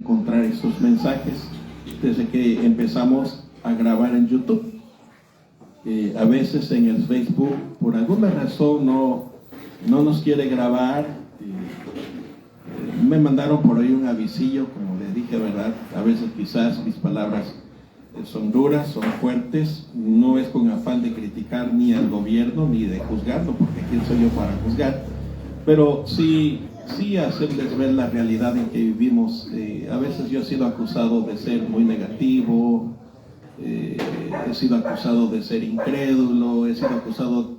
encontrar estos mensajes desde que empezamos a grabar en YouTube. A veces en el Facebook, por alguna razón, no nos quiere grabar. Me mandaron por ahí un avisillo, como les dije, ¿verdad? A veces quizás mis palabras son duras, son fuertes. No es con afán de criticar ni al gobierno ni de juzgarlo, porque ¿quién soy yo para juzgar? Pero sí hacerles ver la realidad en que vivimos. A veces yo he sido acusado de ser muy negativo, he sido acusado de ser incrédulo, he sido acusado,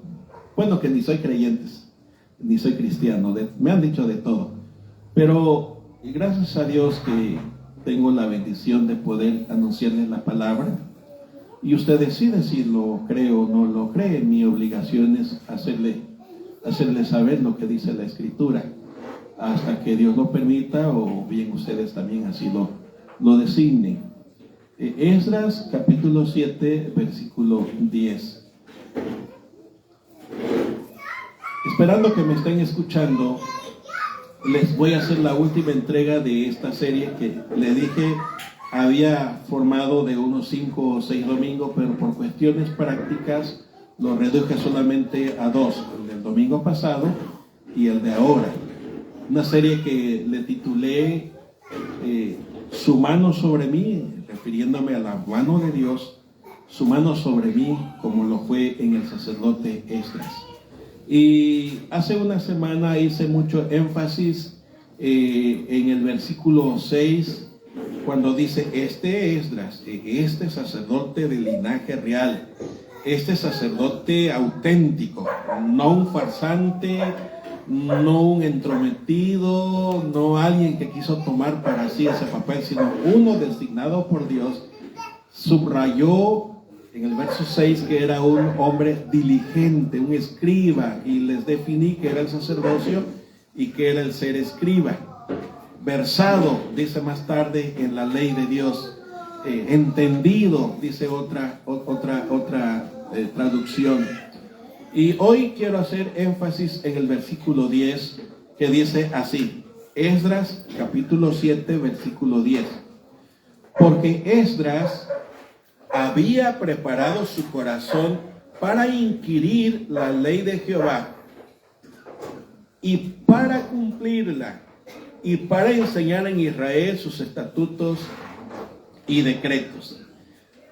bueno, que ni soy creyente, ni soy cristiano, me han dicho de todo. Pero gracias a Dios que tengo la bendición de poder anunciarles la palabra, y usted decide si lo cree o no lo cree. Mi obligación es hacerle saber lo que dice la Escritura, hasta que Dios lo permita, o bien ustedes también así lo designen. Esdras capítulo 7, versículo 10. Esperando que me estén escuchando, les voy a hacer la última entrega de esta serie que le dije había formado de unos 5 o 6 domingos, pero por cuestiones prácticas lo reduje solamente a 2, el del domingo pasado y el de ahora. Una serie que le titulé Su mano sobre mí, refiriéndome a la mano de Dios, su mano sobre mí, como lo fue en el sacerdote Esdras. Y hace una semana hice mucho énfasis en el versículo 6, cuando dice: este Esdras, este sacerdote de linaje real, este sacerdote auténtico, no un farsante, no un entrometido, no alguien que quiso tomar para sí ese papel, sino uno designado por Dios. Subrayó en el verso 6 que era un hombre diligente, un escriba, y les definí que era el sacerdocio y que era el ser escriba. Versado, dice más tarde, en la ley de Dios. Entendido, dice otra traducción. Y hoy quiero hacer énfasis en el versículo 10, que dice así: Esdras capítulo 7, versículo 10. Porque Esdras había preparado su corazón para inquirir la ley de Jehová, y para cumplirla, y para enseñar en Israel sus estatutos y decretos.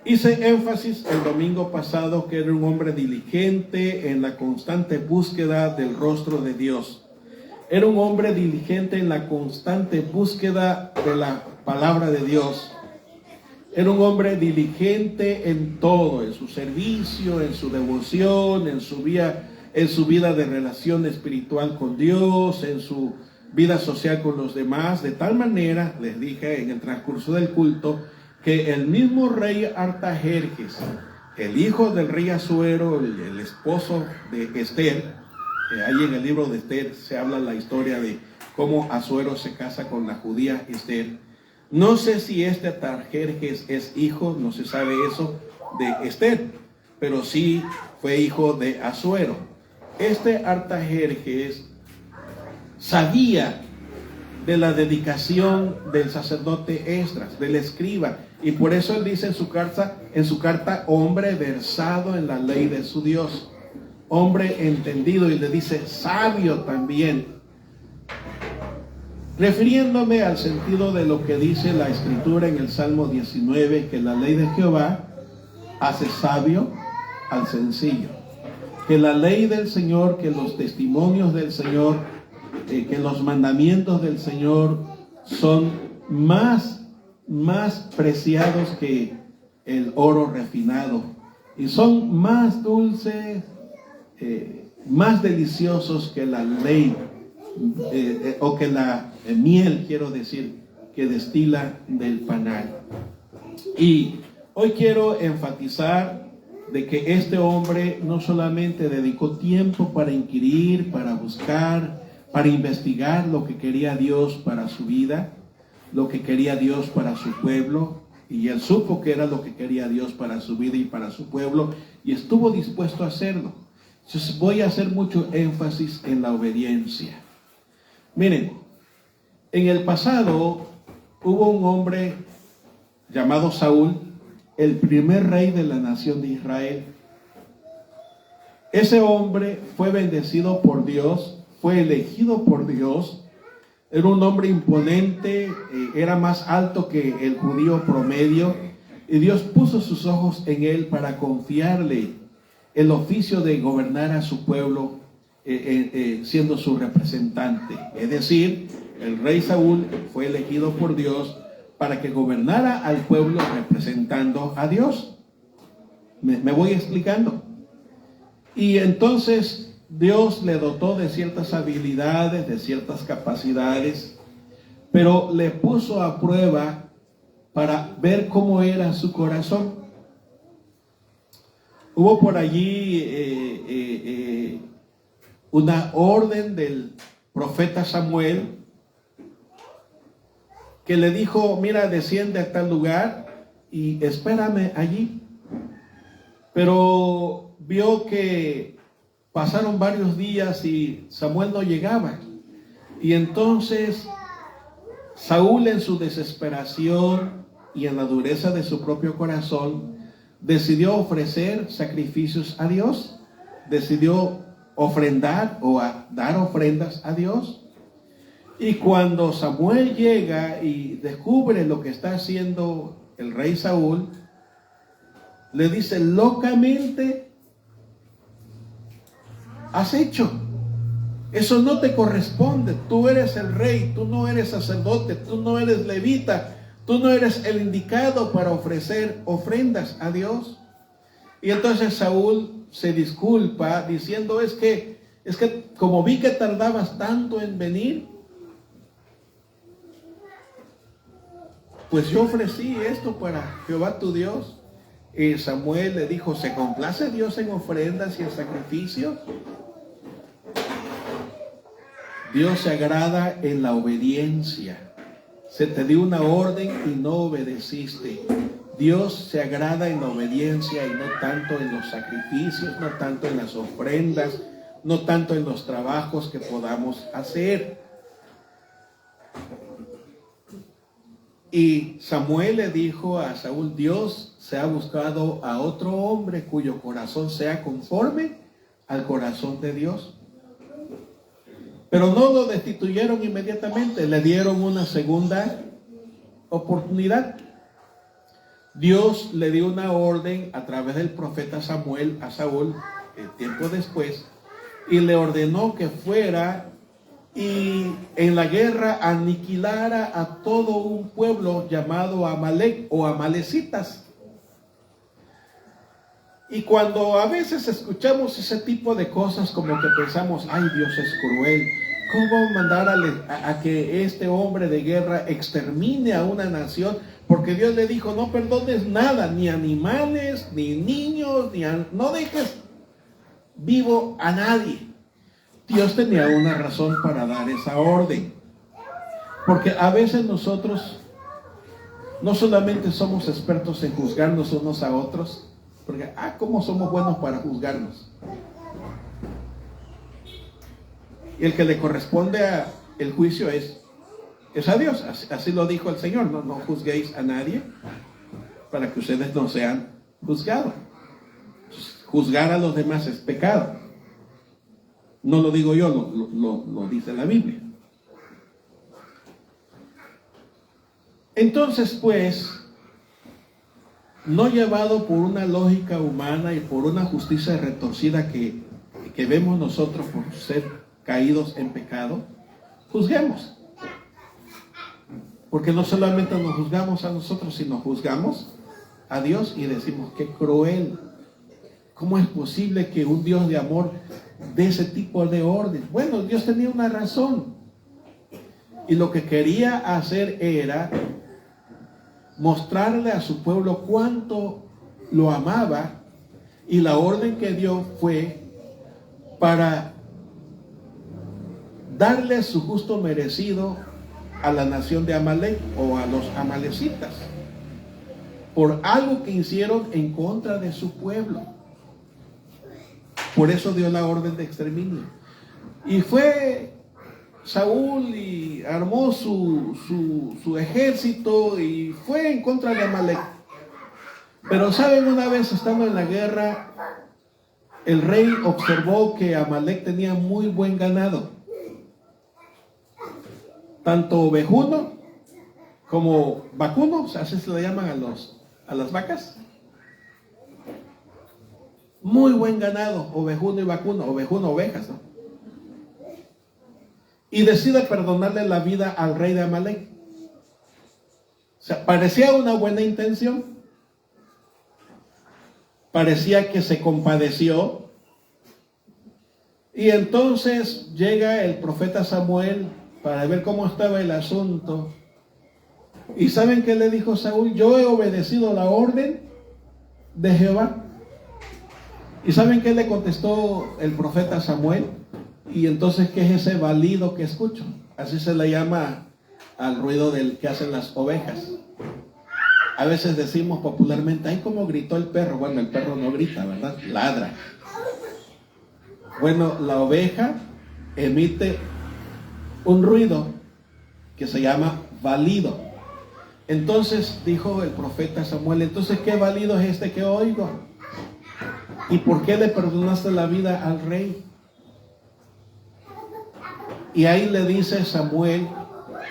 Hice énfasis el domingo pasado que era un hombre diligente en la constante búsqueda del rostro de Dios. Era un hombre diligente en la constante búsqueda de la palabra de Dios. Era un hombre diligente en todo, en su servicio, en su devoción, en su vida de relación espiritual con Dios, en su vida social con los demás. De tal manera, les dije en el transcurso del culto, que el mismo rey Artajerjes, el hijo del rey Asuero, el esposo de Esther, ahí en el libro de Esther se habla la historia de cómo Asuero se casa con la judía Esther. No sé si este Artajerjes es hijo, no se sabe eso, de Esther, pero sí fue hijo de Asuero. Este Artajerjes sabía de la dedicación del sacerdote Esdras, del escriba, y por eso él dice en su carta, hombre versado en la ley de su Dios, hombre entendido, y le dice sabio también, refiriéndome al sentido de lo que dice la Escritura en el Salmo 19, que la ley de Jehová hace sabio al sencillo, que la ley del Señor, que los testimonios del Señor, que los mandamientos del Señor son más preciados que el oro refinado, y son más dulces, más deliciosos que la ley, o que la miel, quiero decir, que destila del panal. Y hoy quiero enfatizar de que este hombre no solamente dedicó tiempo para inquirir, para buscar, para investigar lo que quería Dios para su vida, lo que quería Dios para su pueblo, y él supo que era lo que quería Dios para su vida y para su pueblo, y estuvo dispuesto a hacerlo. Entonces voy a hacer mucho énfasis en la obediencia. Miren, en el pasado hubo un hombre llamado Saúl, el primer rey de la nación de Israel. Ese hombre fue bendecido por Dios, fue elegido por Dios. Era un hombre imponente, era más alto que el judío promedio, y Dios puso sus ojos en él para confiarle el oficio de gobernar a su pueblo, siendo su representante. Es decir, el rey Saúl fue elegido por Dios para que gobernara al pueblo representando a Dios. Me voy explicando. Y entonces Dios le dotó de ciertas habilidades, de ciertas capacidades, pero le puso a prueba para ver cómo era su corazón. Hubo por allí una orden del profeta Samuel que le dijo: mira, desciende a tal lugar y espérame allí. Pero vio que pasaron varios días y Samuel no llegaba. Y entonces Saúl, en su desesperación y en la dureza de su propio corazón, decidió ofrecer sacrificios a Dios, decidió ofrendar o dar ofrendas a Dios. Y cuando Samuel llega y descubre lo que está haciendo el rey Saúl, le dice: locamente has hecho, eso no te corresponde, tú eres el rey, tú no eres sacerdote, tú no eres levita, tú no eres el indicado para ofrecer ofrendas a Dios. Y entonces Saúl se disculpa diciendo: es que como vi que tardabas tanto en venir, pues yo ofrecí esto para Jehová tu Dios. Y Samuel le dijo: ¿se complace Dios en ofrendas y en sacrificios? Dios se agrada en la obediencia. Se te dio una orden y no obedeciste. Dios se agrada en la obediencia y no tanto en los sacrificios, no tanto en las ofrendas, no tanto en los trabajos que podamos hacer. Y Samuel le dijo a Saúl: Dios se ha buscado a otro hombre cuyo corazón sea conforme al corazón de Dios. Pero no lo destituyeron inmediatamente, le dieron una segunda oportunidad. Dios le dio una orden a través del profeta Samuel a Saúl, tiempo después, y le ordenó que fuera y en la guerra aniquilara a todo un pueblo llamado Amalek o amalecitas. Y cuando a veces escuchamos ese tipo de cosas, como que pensamos: ay, Dios es cruel, ¿cómo mandar a que este hombre de guerra extermine a una nación? Porque Dios le dijo: no perdones nada, ni animales, ni niños, no dejes vivo a nadie. Dios tenía una razón para dar esa orden. Porque a veces nosotros no solamente somos expertos en juzgarnos unos a otros, porque cómo somos buenos para juzgarnos. Y el que le corresponde el juicio es a Dios. Así lo dijo el Señor: no juzguéis a nadie para que ustedes no sean juzgados. Juzgar a los demás es pecado. No lo digo yo, lo dice la Biblia. Entonces, pues, no llevado por una lógica humana y por una justicia retorcida que vemos nosotros por ser caídos en pecado, juzguemos. Porque no solamente nos juzgamos a nosotros, sino juzgamos a Dios y decimos: qué cruel. ¿Cómo es posible que un Dios de amor dé ese tipo de orden? Bueno, Dios tenía una razón. Y lo que quería hacer era mostrarle a su pueblo cuánto lo amaba. Y la orden que dio fue para darle su justo merecido a la nación de Amalek o a los amalecitas por algo que hicieron en contra de su pueblo. Por eso dio la orden de exterminio. Y fue Saúl y armó su ejército y fue en contra de Amalek. Pero saben, una vez estando en la guerra, el rey observó que Amalek tenía muy buen ganado, tanto ovejuno como vacuno, así se le llaman a las vacas. Muy buen ganado, ovejuno y vacuno, ovejuno, ovejas, ¿no? Y decide perdonarle la vida al rey de Amalek. O sea, parecía una buena intención. Parecía que se compadeció. Y entonces llega el profeta Samuel para ver cómo estaba el asunto. ¿Y saben qué le dijo Saúl? Yo he obedecido la orden de Jehová. ¿Y saben qué le contestó el profeta Samuel? Y entonces, ¿qué es ese balido que escucho? Así se le llama al ruido del que hacen las ovejas. A veces decimos popularmente, ¡ay, cómo gritó el perro! Bueno, el perro no grita, ¿verdad? Ladra. Bueno, la oveja emite un ruido que se llama balido. Entonces dijo el profeta Samuel, entonces, ¿qué balido es este que oigo? ¿Y por qué le perdonaste la vida al rey? Y ahí le dice Samuel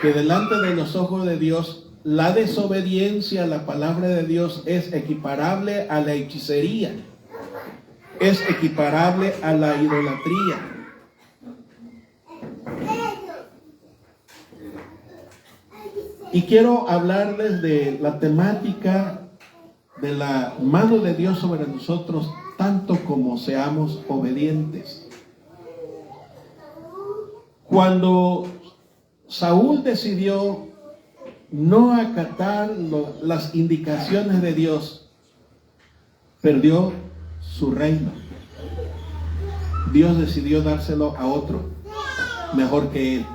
que delante de los ojos de Dios, la desobediencia a la palabra de Dios es equiparable a la hechicería, es equiparable a la idolatría. Y quiero hablarles de la temática de la mano de Dios sobre nosotros, tanto como seamos obedientes. Cuando Saúl decidió no acatar las indicaciones de Dios, perdió su reino. Dios decidió dárselo a otro, mejor que él.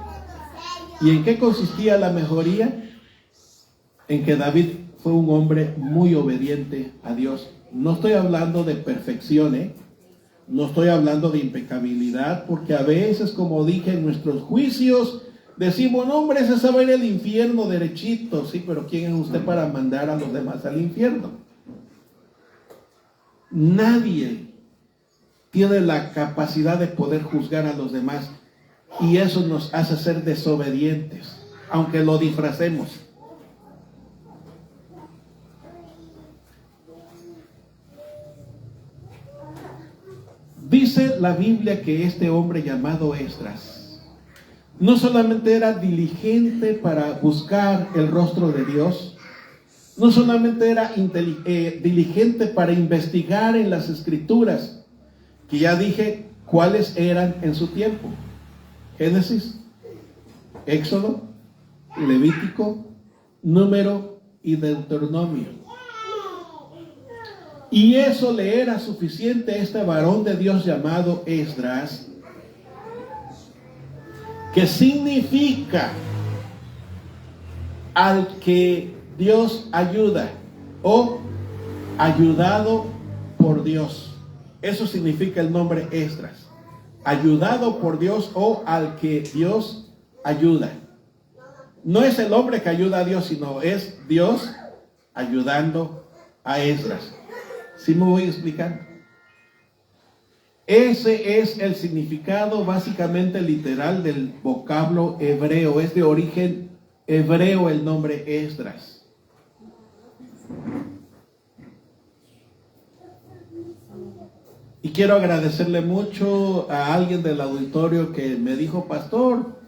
¿Y en qué consistía la mejoría? En que David fue un hombre muy obediente a Dios. No estoy hablando de perfección, no estoy hablando de impecabilidad, porque a veces, como dije, en nuestros juicios decimos, no, hombre, ese se va a ir al infierno derechito. Sí, pero ¿quién es usted para mandar a los demás al infierno? Nadie tiene la capacidad de poder juzgar a los demás, y eso nos hace ser desobedientes, aunque lo disfracemos. Dice la Biblia que este hombre llamado Esdras no solamente era diligente para buscar el rostro de Dios, no solamente era diligente para investigar en las escrituras, que ya dije cuáles eran en su tiempo: Génesis, Éxodo, Levítico, Número y Deuteronomio. Y eso le era suficiente a este varón de Dios llamado Esdras, que significa al que Dios ayuda, o ayudado por Dios. Eso significa el nombre Esdras, ayudado por Dios, o al que Dios ayuda. No es el hombre que ayuda a Dios, sino es Dios ayudando a Esdras. ¿Sí me voy explicando? Ese es el significado básicamente literal del vocablo hebreo. Es de origen hebreo el nombre Esdras. Y quiero agradecerle mucho a alguien del auditorio que me dijo, pastor,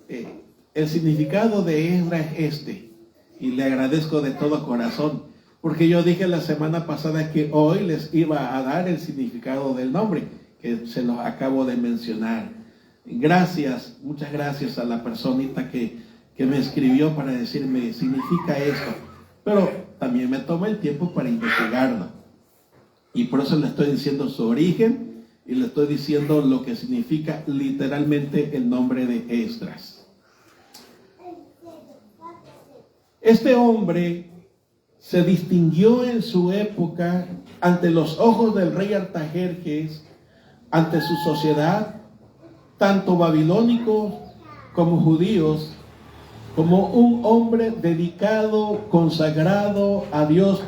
el significado de Esdras es este. Y le agradezco de todo corazón, porque yo dije la semana pasada que hoy les iba a dar el significado del nombre, que se los acabo de mencionar. Gracias, muchas gracias a la personita que me escribió para decirme, significa esto. Pero también me tomé el tiempo para investigarlo. Y por eso le estoy diciendo su origen y le estoy diciendo lo que significa literalmente el nombre de Esdras. Este hombre se distinguió en su época ante los ojos del rey Artajerjes, ante su sociedad, tanto babilónico como judíos, como un hombre dedicado, consagrado a Dios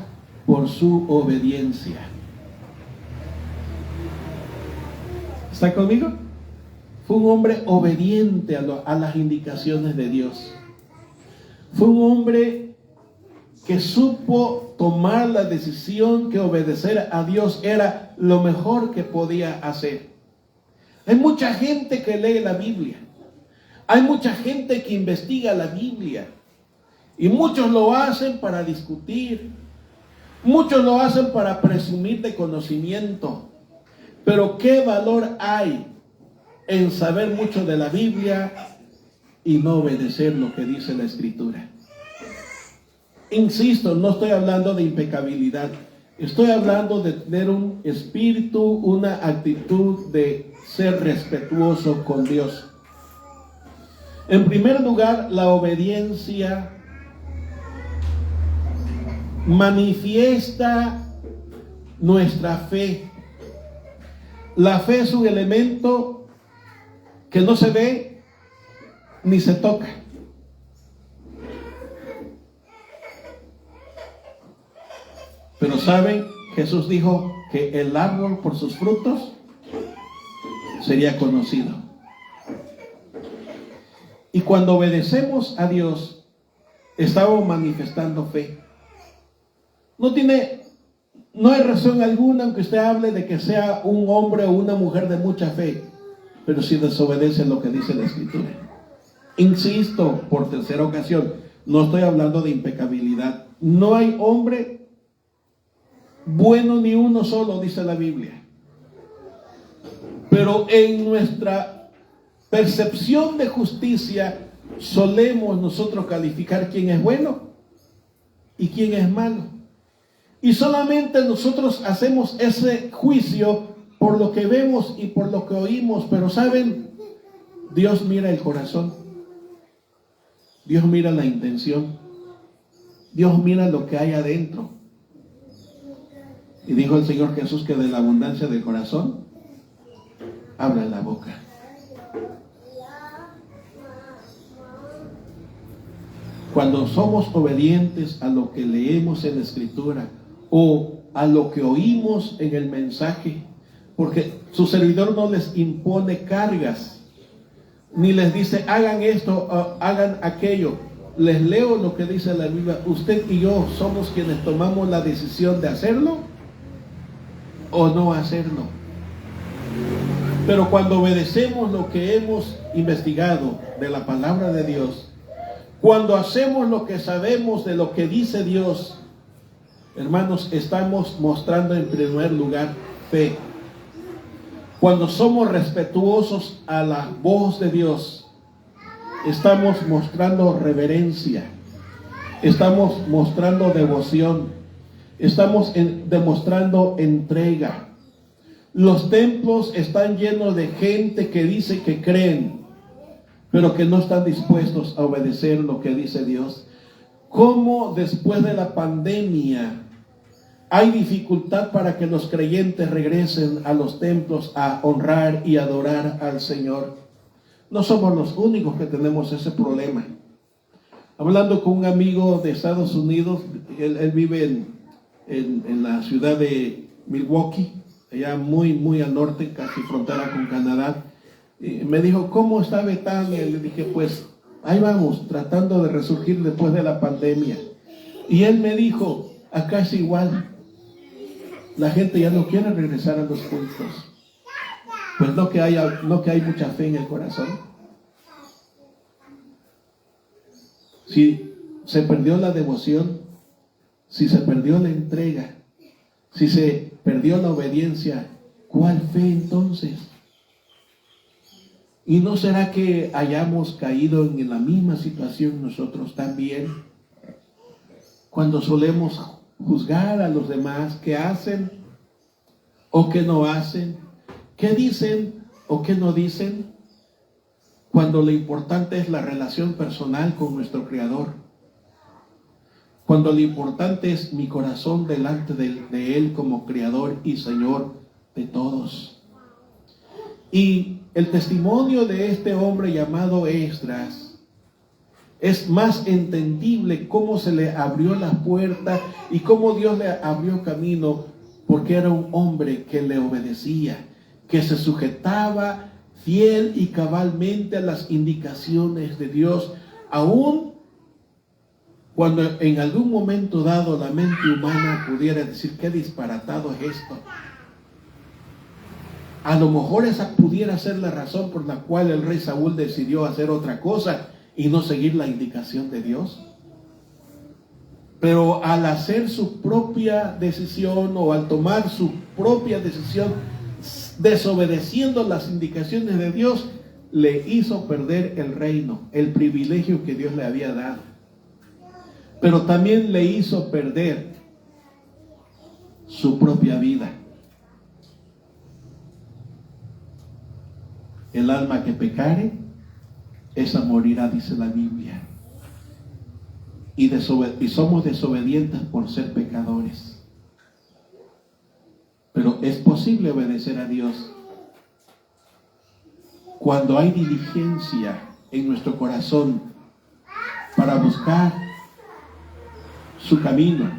por su obediencia. ¿Está conmigo? Fue un hombre obediente a las indicaciones de Dios. Fue un hombre que supo tomar la decisión que obedecer a Dios era lo mejor que podía hacer. Hay mucha gente que lee la Biblia. Hay mucha gente que investiga la Biblia. Y muchos lo hacen para discutir. Muchos lo hacen para presumir de conocimiento. Pero ¿qué valor hay en saber mucho de la Biblia y no obedecer lo que dice la Escritura? Insisto, no estoy hablando de impecabilidad. Estoy hablando de tener un espíritu, una actitud de ser respetuoso con Dios. En primer lugar, la obediencia manifiesta nuestra fe. La fe es un elemento que no se ve ni se toca. Pero ¿saben? Jesús dijo que el árbol por sus frutos sería conocido. Y cuando obedecemos a Dios, estamos manifestando fe. No hay razón alguna aunque usted hable de que sea un hombre o una mujer de mucha fe, pero si desobedece lo que dice la Escritura. Insisto, por tercera ocasión, no estoy hablando de impecabilidad. No hay hombre bueno ni uno solo, dice la Biblia. Pero en nuestra percepción de justicia solemos nosotros calificar quién es bueno y quién es malo. Y solamente nosotros hacemos ese juicio por lo que vemos y por lo que oímos. Pero ¿saben? Dios mira el corazón. Dios mira la intención. Dios mira lo que hay adentro. Y dijo el Señor Jesús que de la abundancia del corazón habla la boca. Cuando somos obedientes a lo que leemos en la Escritura o a lo que oímos en el mensaje, porque su servidor no les impone cargas, ni les dice hagan esto o hagan aquello. Les leo lo que dice la Biblia. Usted y yo somos quienes tomamos la decisión de hacerlo o no hacerlo. Pero cuando obedecemos lo que hemos investigado de la palabra de Dios, cuando hacemos lo que sabemos de lo que dice Dios, hermanos, estamos mostrando en primer lugar fe. Cuando somos respetuosos a la voz de Dios, estamos mostrando reverencia, estamos mostrando devoción, estamos demostrando entrega. Los templos están llenos de gente que dice que creen, pero que no están dispuestos a obedecer lo que dice Dios. ¿Cómo después de la pandemia hay dificultad para que los creyentes regresen a los templos a honrar y adorar al Señor? No somos los únicos que tenemos ese problema. Hablando con un amigo de Estados Unidos, él vive en la ciudad de Milwaukee, allá muy al norte, casi frontera con Canadá. Y me dijo, ¿cómo está Betania? Le dije, pues ahí vamos, tratando de resurgir después de la pandemia. Y él me dijo, acá es igual. La gente ya no quiere regresar a los cultos. Pues no que hay mucha fe en el corazón. Si se perdió la devoción, si se perdió la entrega, si se perdió la obediencia, ¿cuál fe entonces? ¿Y no será que hayamos caído en la misma situación nosotros también? Cuando solemos juzgar a los demás, ¿qué hacen o qué no hacen? ¿Qué dicen o qué no dicen? Cuando lo importante es la relación personal con nuestro Creador. Cuando lo importante es mi corazón delante de Él como Creador y Señor de todos. Y el testimonio de este hombre llamado Esdras es más entendible cómo se le abrió la puerta y cómo Dios le abrió camino, porque era un hombre que le obedecía, que se sujetaba fiel y cabalmente a las indicaciones de Dios, aun cuando en algún momento dado la mente humana pudiera decir: qué disparatado es esto. A lo mejor esa pudiera ser la razón por la cual el rey Saúl decidió hacer otra cosa y no seguir la indicación de Dios. Pero al hacer su propia decisión, o al tomar su propia decisión, desobedeciendo las indicaciones de Dios, le hizo perder el reino, el privilegio que Dios le había dado. Pero también le hizo perder su propia vida. El alma que pecare, esa morirá, dice la Biblia. Y somos desobedientes por ser pecadores. Pero es posible obedecer a Dios cuando hay diligencia en nuestro corazón para buscar su camino,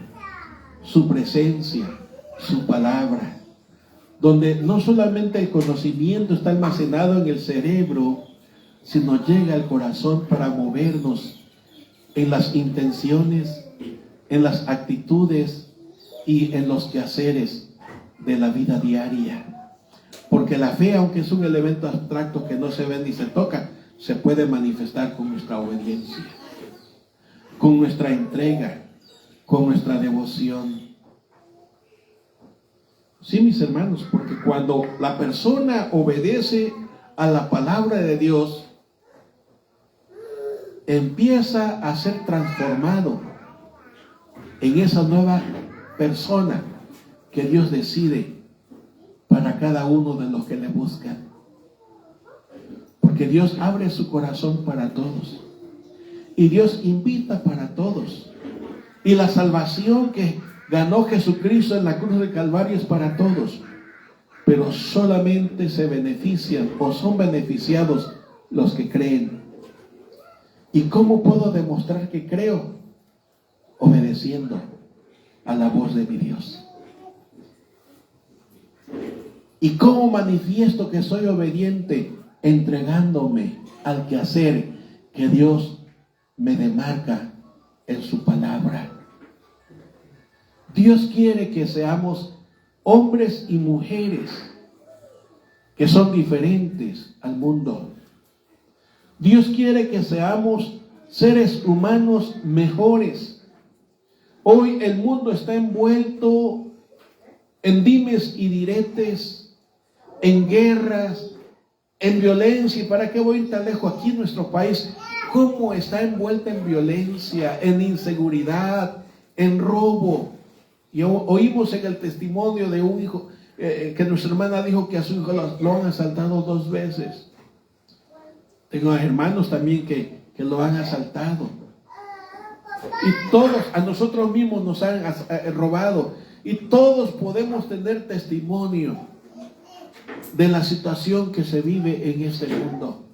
su presencia, su palabra, donde no solamente el conocimiento está almacenado en el cerebro, sino llega al corazón para movernos en las intenciones, en las actitudes y en los quehaceres de la vida diaria. Porque la fe, aunque es un elemento abstracto que no se ve ni se toca, se puede manifestar con nuestra obediencia, con nuestra entrega, con nuestra devoción. Sí, mis hermanos, porque cuando la persona obedece a la palabra de Dios, empieza a ser transformado en esa nueva persona que Dios decide para cada uno de los que le buscan. Porque Dios abre su corazón para todos. Y Dios invita para todos. Y la salvación que ganó Jesucristo en la cruz del Calvario es para todos. Pero solamente se benefician o son beneficiados los que creen. ¿Y cómo puedo demostrar que creo? Obedeciendo a la voz de mi Dios. ¿Y cómo manifiesto que soy obediente? Entregándome al quehacer que Dios me demarca en su palabra. Dios quiere que seamos hombres y mujeres que son diferentes al mundo. Dios quiere que seamos seres humanos mejores. Hoy el mundo está envuelto en dimes y diretes, en guerras, en violencia. ¿Y para qué voy tan lejos? Aquí en nuestro país, ¿cómo está envuelta en violencia, en inseguridad, en robo? Y oímos en el testimonio de un hijo, que nuestra hermana dijo que a su hijo lo han asaltado 2 veces. Tengo hermanos también que lo han asaltado. Y todos, a nosotros mismos nos han robado. Y todos podemos tener testimonio de la situación que se vive en este mundo.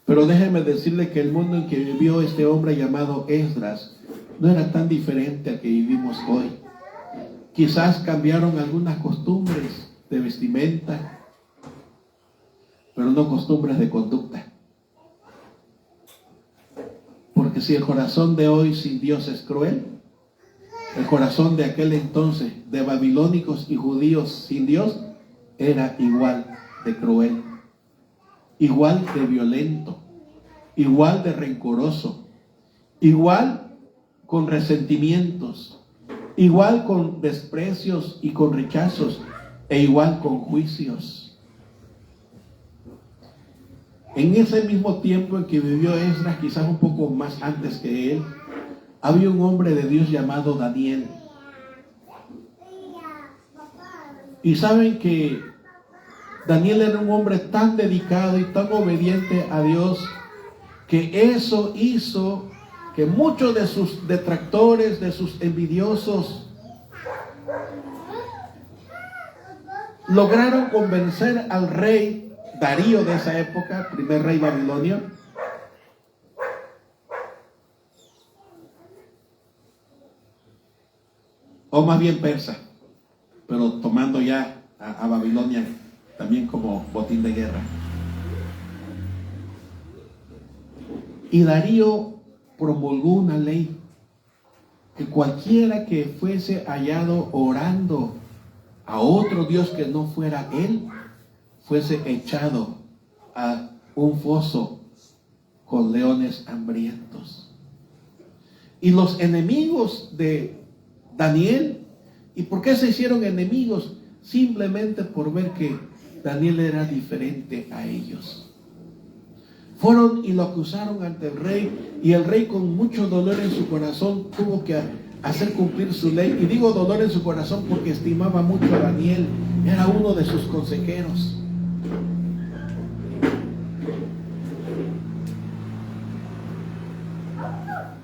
Pero déjeme decirle que el mundo en que vivió este hombre llamado Esdras no era tan diferente al que vivimos hoy. Quizás cambiaron algunas costumbres de vestimenta, pero no costumbres de conducta. Porque si el corazón de hoy sin Dios es cruel, el corazón de aquel entonces, de babilónicos y judíos sin Dios, era igual de cruel, igual de violento, igual de rencoroso, igual con resentimientos, igual con desprecios y con rechazos, e igual con juicios. En ese mismo tiempo en que vivió Esdras, quizás un poco más antes que él, había un hombre de Dios llamado Daniel. Y saben que Daniel era un hombre tan dedicado y tan obediente a Dios, que eso hizo que muchos de sus detractores, de sus envidiosos, lograron convencer al rey Darío de esa época, primer rey babilonio, o más bien persa, pero tomando ya a Babilonia también como botín de guerra. Y Darío promulgó una ley que cualquiera que fuese hallado orando a otro Dios que no fuera él, fuese echado a un foso con leones hambrientos. Y los enemigos de Daniel, ¿y por qué se hicieron enemigos? Simplemente por ver que Daniel era diferente a ellos. Fueron y lo acusaron ante el rey, y el rey, con mucho dolor en su corazón, tuvo que hacer cumplir su ley. Y digo dolor en su corazón porque estimaba mucho a Daniel, era uno de sus consejeros.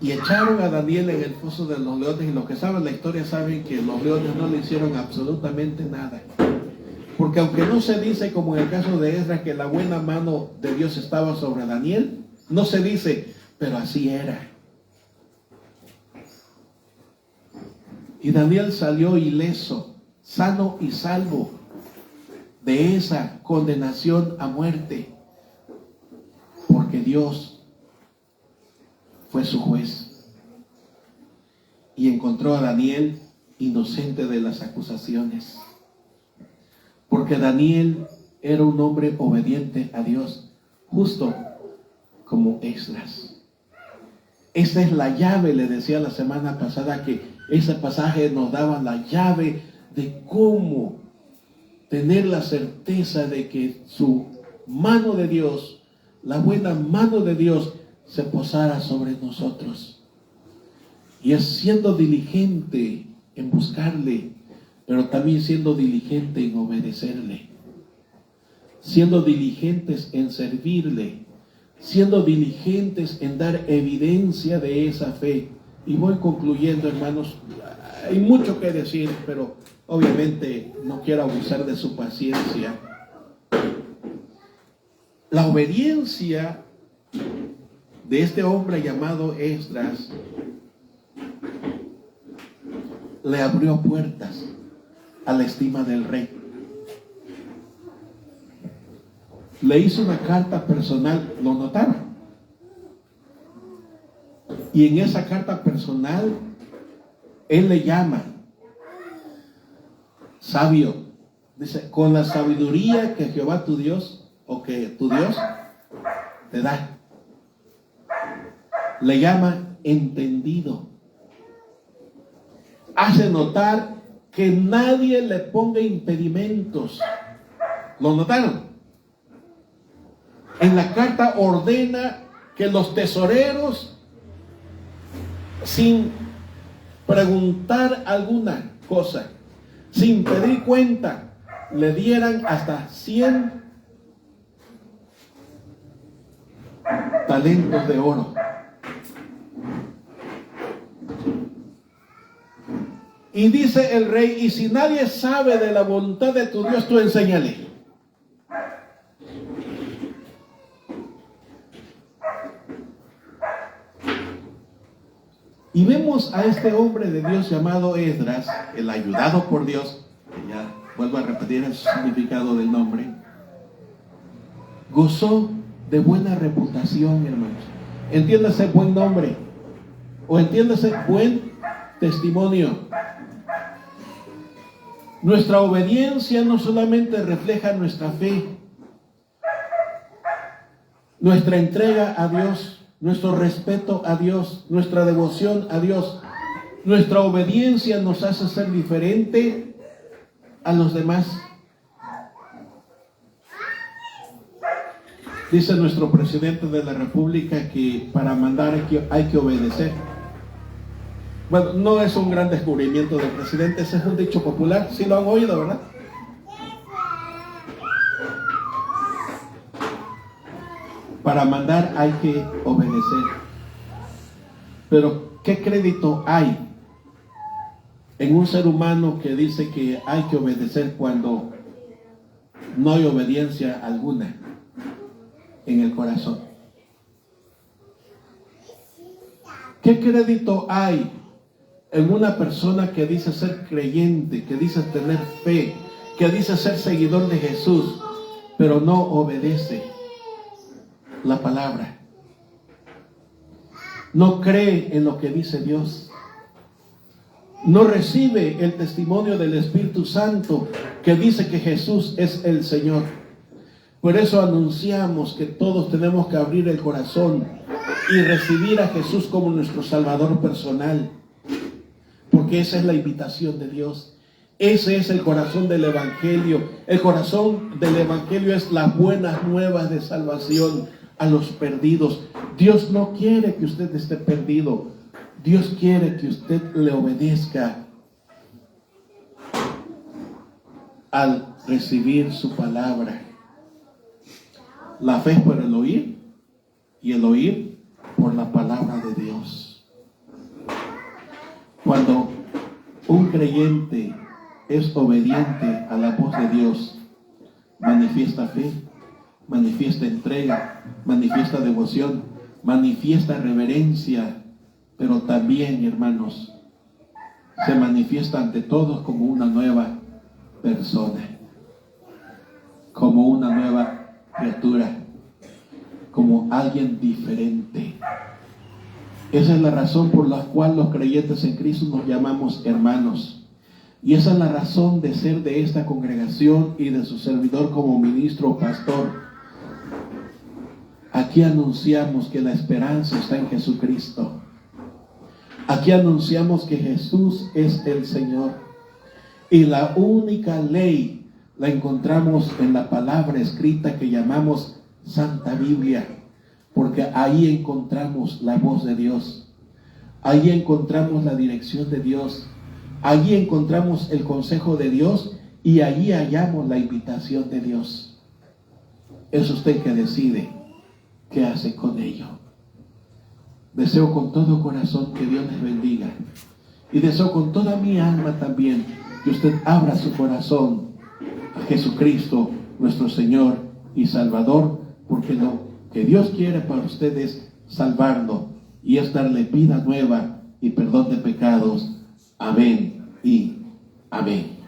Y echaron a Daniel en el foso de los leones, y los que saben la historia saben que los leones no le hicieron absolutamente nada. Porque aunque no se dice, como en el caso de Esdras, que la buena mano de Dios estaba sobre Daniel, no se dice, pero así era. Y Daniel salió ileso, sano y salvo de esa condenación a muerte, porque Dios fue su juez y encontró a Daniel inocente de las acusaciones. Porque Daniel era un hombre obediente a Dios, justo como Esdras. Esa es la llave, le decía la semana pasada, que ese pasaje nos daba la llave de cómo tener la certeza de que su mano de Dios, la buena mano de Dios, se posara sobre nosotros. Y es siendo diligente en buscarle, pero también siendo diligente en obedecerle, siendo diligentes en servirle, siendo diligentes en dar evidencia de esa fe. Y voy concluyendo, hermanos. Hay mucho que decir, pero obviamente no quiero abusar de su paciencia. La obediencia de este hombre llamado Esdras le abrió puertas a la estima del rey. Le hizo una carta personal, ¿lo notaron? Y en esa carta personal, él le llama sabio. Dice, con la sabiduría que Jehová tu Dios, o que tu Dios te da. Le llama entendido. Hace notar que nadie le ponga impedimentos. ¿Lo notaron? En la carta ordena que los tesoreros, sin preguntar alguna cosa, sin pedir cuenta, le dieran hasta 100 talentos de oro. Y dice el rey, y si nadie sabe de la voluntad de tu Dios, tú enséñale. Y vemos a este hombre de Dios llamado Esdras, el ayudado por Dios, que ya vuelvo a repetir el significado del nombre, gozó de buena reputación, hermanos. Entiéndase buen nombre, o entiéndase buen testimonio. Nuestra obediencia no solamente refleja nuestra fe, nuestra entrega a Dios, nuestro respeto a Dios, nuestra devoción a Dios. Nuestra obediencia nos hace ser diferente a los demás. Dice nuestro presidente de la República que para mandar hay que obedecer. Bueno, no es un gran descubrimiento del presidente, ese es un dicho popular, sí lo han oído, ¿verdad? Para mandar hay que obedecer. Pero ¿qué crédito hay en un ser humano que dice que hay que obedecer cuando no hay obediencia alguna en el corazón. ¿Qué crédito hay en una persona que dice ser creyente, que dice tener fe, que dice ser seguidor de Jesús, pero no obedece la palabra? No cree en lo que dice Dios. No recibe el testimonio del Espíritu Santo que dice que Jesús es el Señor. Por eso anunciamos que todos tenemos que abrir el corazón y recibir a Jesús como nuestro Salvador personal. Porque esa es la invitación de Dios. Ese es el corazón del Evangelio. El corazón del Evangelio es las buenas nuevas de salvación a los perdidos. Dios no quiere que usted esté perdido. Dios quiere que usted le obedezca al recibir su palabra. La fe es por el oír y el oír por la palabra de Dios. Cuando un creyente es obediente a la voz de Dios, manifiesta fe, manifiesta entrega, manifiesta devoción, manifiesta reverencia, pero también, hermanos, se manifiesta ante todos como una nueva persona, como una nueva criatura, como alguien diferente. Esa es la razón por la cual los creyentes en Cristo nos llamamos hermanos. Y esa es la razón de ser de esta congregación y de su servidor como ministro o pastor. Aquí anunciamos que la esperanza está en Jesucristo. Aquí anunciamos que Jesús es el Señor. Y la única ley la encontramos en la palabra escrita que llamamos Santa Biblia. Porque ahí encontramos la voz de Dios. Ahí encontramos la dirección de Dios. Allí encontramos el consejo de Dios y allí hallamos la invitación de Dios. Es usted que decide qué hace con ello. Deseo con todo corazón que Dios les bendiga. Y deseo con toda mi alma también que usted abra su corazón a Jesucristo, nuestro Señor y Salvador, porque lo que Dios quiere para usted es salvarlo y es darle vida nueva y perdón de pecados. Amén y amén.